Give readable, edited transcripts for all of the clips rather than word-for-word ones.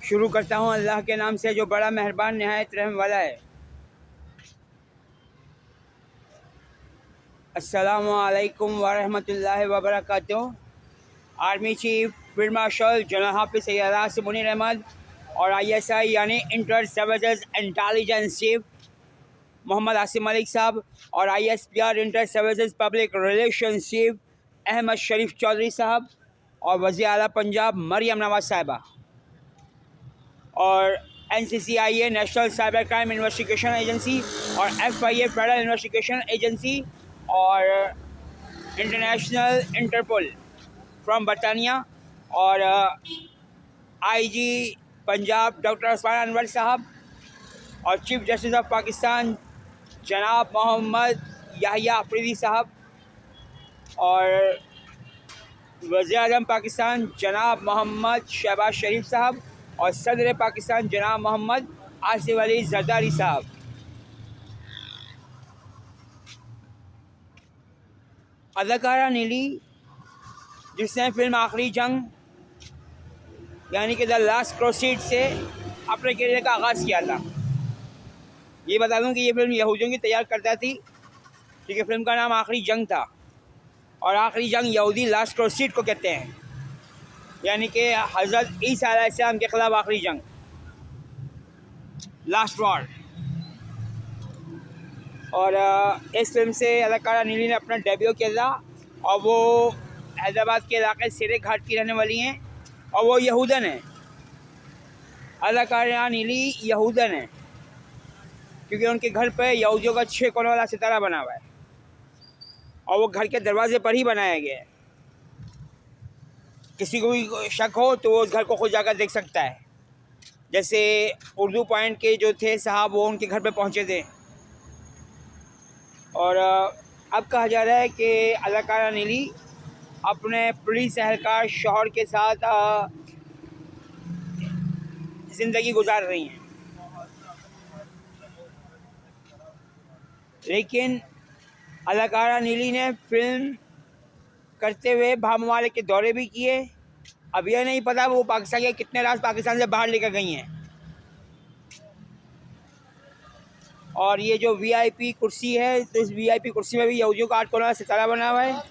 शुरू करता हूँ अल्लाह के नाम से जो बड़ा मेहरबान नहायत रहम वाला है। अस्सलामु अलैकुम वरहमतुल्लाहि वबरकातुहू। Army chief field marshal general Hafiz Syed Asim Munir Ahmed और ISI यानी inter services intelligence chief Mohammad Asim Malik साहब और ISPR inter services public relation chief Ahmed Sharif Chaudhry साहब और वज़ीर आला पंजाब मरियम नवाज साहिबा और NCCIA national cyber crime investigation agency और FIA फेडरल इन्वेस्टिगेशन एजेंसी और इंटरनेशनल इंटरपोल फ्रॉम बरतानिया और IG पंजाब डॉक्टर उस्मान अनवर साहब और चीफ जस्टिस ऑफ पाकिस्तान जनाब मोहम्मद याहिया अफरीदी साहब और वज़ीर आज़म पाकिस्तान जनाब मोहम्मद शहबाज शरीफ साहब और सदर पाकिस्तान जनाब मोहम्मद आसिफ अली जरदारी साहब। अदाकारा नीली जिसने फिल्म आखिरी जंग यानी कि द लास्ट क्रूसेड से अपने करियर का आगाज़ किया था। ये बता दूं कि ये फिल्म यहूदियों की तैयार करता थी क्योंकि फिल्म का नाम आखिरी जंग था और आखिरी जंग यहूदी लास्ट क्रूसेड को कहते हैं, यानी कि हज़रत ईसा अलैहिस्सलाम के ख़िलाफ़ आखिरी जंग, लास्ट वॉर। और इस फिल्म से अदाकारा नीली ने अपना डेब्यू किया था और वो हैदराबाद के इलाके सिरे घाट की रहने वाली हैं और वो यहूदन है। अदाकारा नीली यहूदन है क्योंकि उनके घर पर यहूदियों का 6 कोनों वाला सितारा बना हुआ है और वो घर के दरवाजे पर ही बनाया गया है। किसी को भी शक हो तो वो उस घर को खुद जाकर देख सकता है। जैसे उर्दू पॉइंट के जो थे साहब वो उनके घर पे पहुंचे थे। और अब कहा जा रहा है कि अदाकारा नीली अपने पुलिस एहलकार शौहर के साथ ज़िंदगी गुजार रही हैं, लेकिन अदाकारा नीली ने फिल्म करते हुए बाहर ममालिक के दौरे भी किए। अब यह नहीं पता वो पाकिस्तान के कितने राज पाकिस्तान से बाहर लेकर गई हैं। और ये जो VIP कुर्सी है तो इस VIP कुर्सी में भी यहूदियों का 8 कोना सितारा बना हुआ है।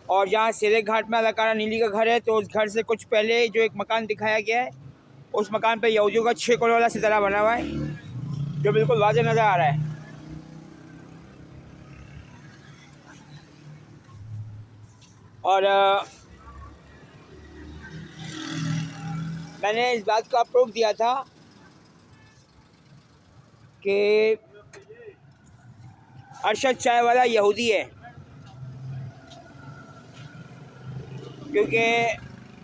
और जहाँ सिरे घाट में अदाकारा नीली का घर है तो उस घर से कुछ पहले जो एक मकान दिखाया गया है उस मकान पे यहूदियों का 6 कोना वाला सितारा बना हुआ है जो बिल्कुल वाज़ेह नज़र आ रहा है। और मैंने इस बात का प्रूफ दिया था कि अरशद चाय वाला यहूदी है क्योंकि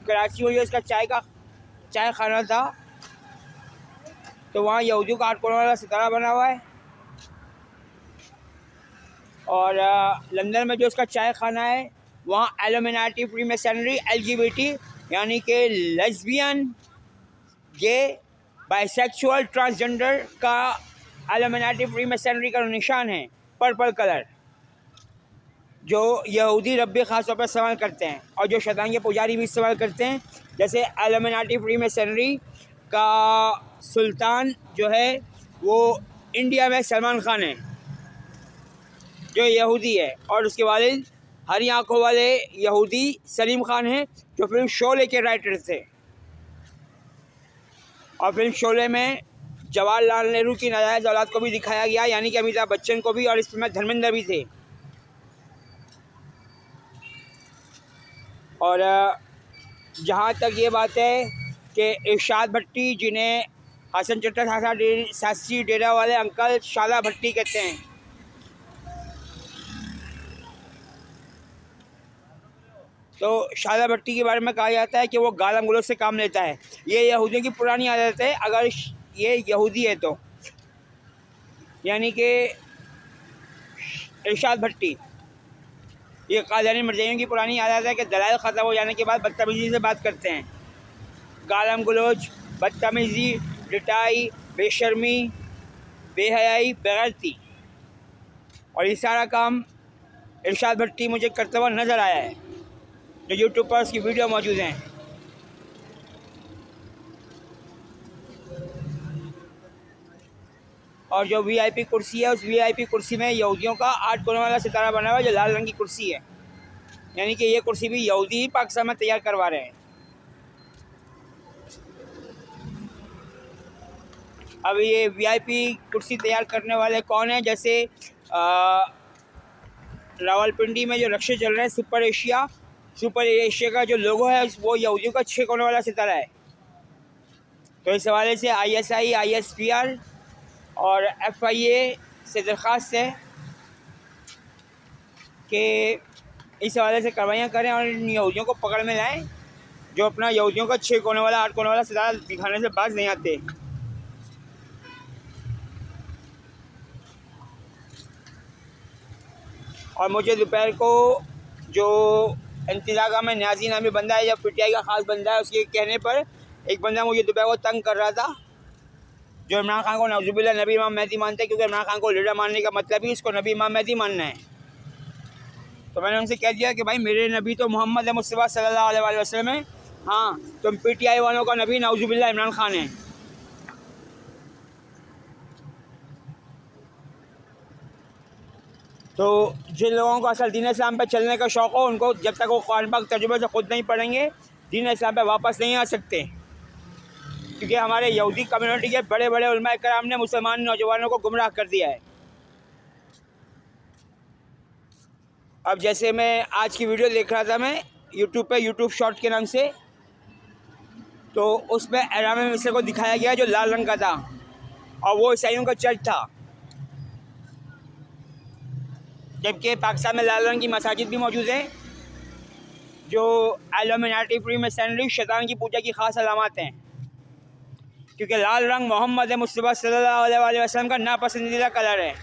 कराची में जो इसका चाय खाना था तो वहाँ यहूदियों का 8 कोना वाला सितारा बना हुआ है। और लंदन में जो इसका चाय खाना है वहाँ एल्यूमिनाटी फ्रीमेसनरी LGBT यानी कि लेस्बियन गे बाइसेक्सुअल ट्रांसजेंडर का एल्यूमिनाटी फ्रीमेसनरी का निशान है, पर्पल कलर, जो यहूदी रब्बी ख़ास तौर पर इस्तेमाल करते हैं और जो शैतान के पुजारी भी इस्तेमाल करते हैं। जैसे एल्यूमिनाटी फ्रीमेसनरी का सुल्तान जो है वो इंडिया में सलमान खान है जो यहूदी है और उसके वालिद हरी आंखों वाले यहूदी सलीम खान हैं जो फिल्म शोले के राइटर थे। और फिल्म शोले में जवाहरलाल नेहरू की नाजायज़ औलाद को भी दिखाया गया, यानी कि अमिताभ बच्चन को भी, और इस फिल्म में धर्मेंद्र भी थे। और जहाँ तक ये बात है कि इरशाद भट्टी जिन्हें हसन चट्टर सासी डेरा वाले अंकल शाला भट्टी कहते हैं, तो शाला भट्टी के बारे में कहा जाता है कि वो गालम गलोच से काम लेता है। ये यहूदियों की पुरानी आदत है अगर ये यहूदी है तो, यानी कि इरशाद भट्टी ये कादियानी मरज़इयों की पुरानी आदत है कि दलाइल ख़त्म हो जाने के बाद बदतमीज़ी से बात करते हैं। गालम गलोच, बदतमीज़ी, डिटाई, बेशर्मी, बेहयाई, बेगैरती, और ये सारा काम इरशाद भट्टी मुझे करते हुए नज़र आया है जो यूट्यूब पर उसकी वीडियो मौजूद हैं। और जो वीआईपी कुर्सी है उस वीआईपी कुर्सी में यहूदियों का 8 कोने वाला सितारा बना हुआ है जो लाल रंग की कुर्सी है, यानी कि ये कुर्सी भी यहूदी ही पाकिस्तान में तैयार करवा रहे हैं। अब ये वीआईपी कुर्सी तैयार करने वाले कौन हैं? जैसे रावलपिंडी में जो रक्शे चल रहे हैं सुपर एशिया का जो लोगो है वो यहूदियों का 6 कोने वाला सितारा है। तो इस हवाले से ISI, ISPR और FIA से दरख्वास्त है कि इस हवाले से कार्रवाइयाँ करें और इन यहूदियों को पकड़ में लाएं जो अपना यहूदियों का 6 कोने वाला 8 कोने वाला सितारा दिखाने से बाज नहीं आते। और मुझे दोपहर को जो इंतज़ागा में न्याजी नामी बंदा है, जब PTI का ख़ास बंदा है, उसके कहने पर एक बंदा मुझे दोपहर को तंग कर रहा था जो इमरान खान को नौजुबिल्लाह नबी इमाम मेहदी मानते हैं, क्योंकि इमरान खान को लीडर मानने का मतलब ही उसको नबी इमाम मेहदी मानना है। तो मैंने उनसे कह दिया कि भाई मेरे नबी तो मोहम्मद मुस्तफ़ा सल्लल्लाहु अलैहि वसल्लम है, हाँ तुम PTI वालों का नबी नौजुबिल्लाह इमरान खान है। तो जिन लोगों को असल दीन इस्लाम पर चलने का शौक़ हो, उनको जब तक वो कुरान पाक तर्जुमे से ख़ुद नहीं पढ़ेंगे दीन इस्लाम पर वापस नहीं आ सकते, क्योंकि हमारे यहूदी कम्युनिटी के बड़े बड़े उलमा कराम ने मुसलमान नौजवानों को गुमराह कर दिया है। अब जैसे मैं आज की वीडियो देख रहा था मैं यूट्यूब पे, यूट्यूब शॉर्ट के नाम से, तो उसमें एहराम मिस्र को दिखाया गया जो लाल रंग का था और वो ईसाइयों का चर्च था, जबकि पाकिस्तान में लाल रंग की मसाजिद भी मौजूद है जो इल्यूमिनाटी फ्रीमेसनरी शैतान की पूजा की ख़ास अलामत हैं, क्योंकि लाल रंग मोहम्मद मुस्तफ़ा सल्लल्लाहु अलैहि वसल्लम का नापसंदीदा कलर है।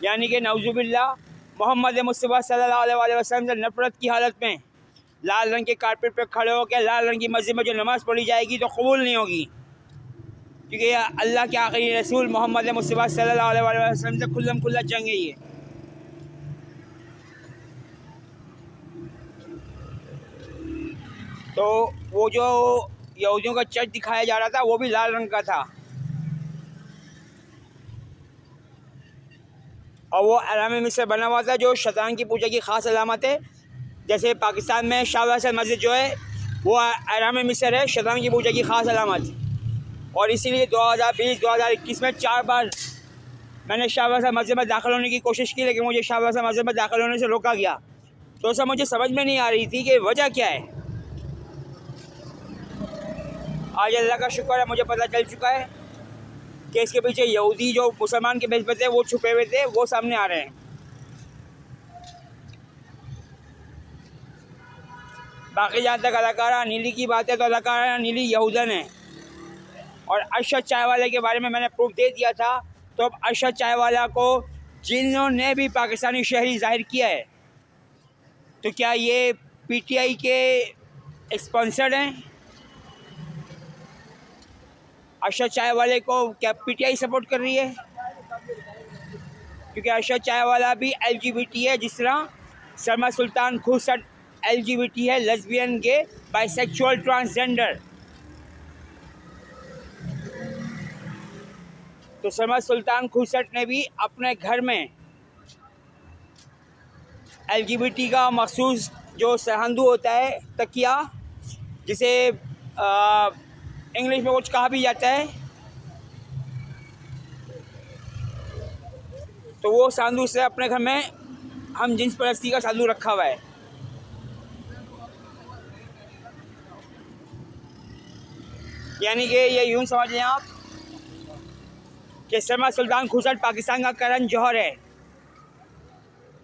यानी कि नौजुबिल्लाह मोहम्मद मुस्तफ़ा सल्लल्लाहु अलैहि वसल्लम से नफ़रत की हालत में लाल रंग के कारपेट पर खड़े होकर लाल रंग की मस्जिद में जो नमाज़ पढ़ी जाएगी तो कबूल नहीं होगी, क्योंकि अल्लाह के आखिरी रसूल मोहम्मद मुस्तफ़ा सल्लल्लाहु अलैहि वसल्लम से खुल्लम खुल्ला जंग है ये। तो वो जो यहूदियों का चर्च दिखाया जा रहा था वो भी लाल रंग का था और वो एहराम मिस्र बना हुआ था जो शैतान की पूजा की ख़ास अलामत है। जैसे पाकिस्तान में शाहबाज़ मस्जिद जो है वो एहराम मिस्र है, शैतान की पूजा की ख़ास अलामत, और इसीलिए 2020-2021 में 4 बार मैंने शाहबाज़ मस्जिद में दाखिल होने की कोशिश की, लेकिन मुझे शाहबाज़ मस्जिद में दाखिल होने से रोका गया। तो सब मुझे समझ में नहीं आ रही थी कि वजह क्या है। आज अल्लाह का शुक्र है मुझे पता चल चुका है कि इसके पीछे यहूदी जो मुसलमान के बेच पे थे वो छुपे हुए थे, वो सामने आ रहे हैं। बाकी जहाँ तक अदाकारा नीली की बात है तो अदाकारा नीली यहूदन है, और अरशद चाय वाले के बारे में मैंने प्रूफ दे दिया था। तो अब अरशद चाय वाला को जिन्होंने भी पाकिस्तानी शहरी जाहिर किया है, तो क्या ये PTI के स्पॉन्सर्ड हैं? अरशद चाय वाले को क्या PTI सपोर्ट कर रही है? क्योंकि अरशद चाय वाला भी LGBT है, जिस तरह सरमा सुल्तान खुसट LGBT है, लेस्बियन, गे, बाइसेक्सुअल, ट्रांसजेंडर। तो सरमा सुल्तान खुसट ने भी अपने घर में LGBT का मखसूस जो सहंदू होता है, तकिया, जिसे इंग्लिश में कुछ कहा भी जाता है, तो वो सांदू से अपने घर में हम जिन्स परस्ती का सांदू रखा हुआ है। यानी कि ये यूँ समझ लें आप कि सरमा सुल्तान खुसट पाकिस्तान का करण जौहर है,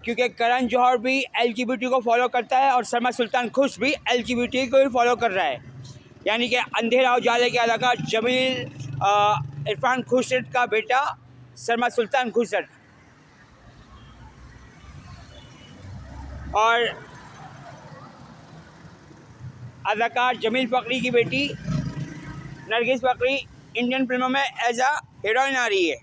क्योंकि करण जौहर भी LGBT को फॉलो करता है और सरमा सुल्तान खुश भी LGBT को ही फॉलो कर रहा है। यानी कि अंधेरा उजाले के अलाका जमील इरफान खुसट का बेटा सरमा सुल्तान खुसट और अदाकार जमील फ़करी की बेटी नरगिस फ़करी इंडियन फिल्मों में एज अ हीरोइन आ रही है।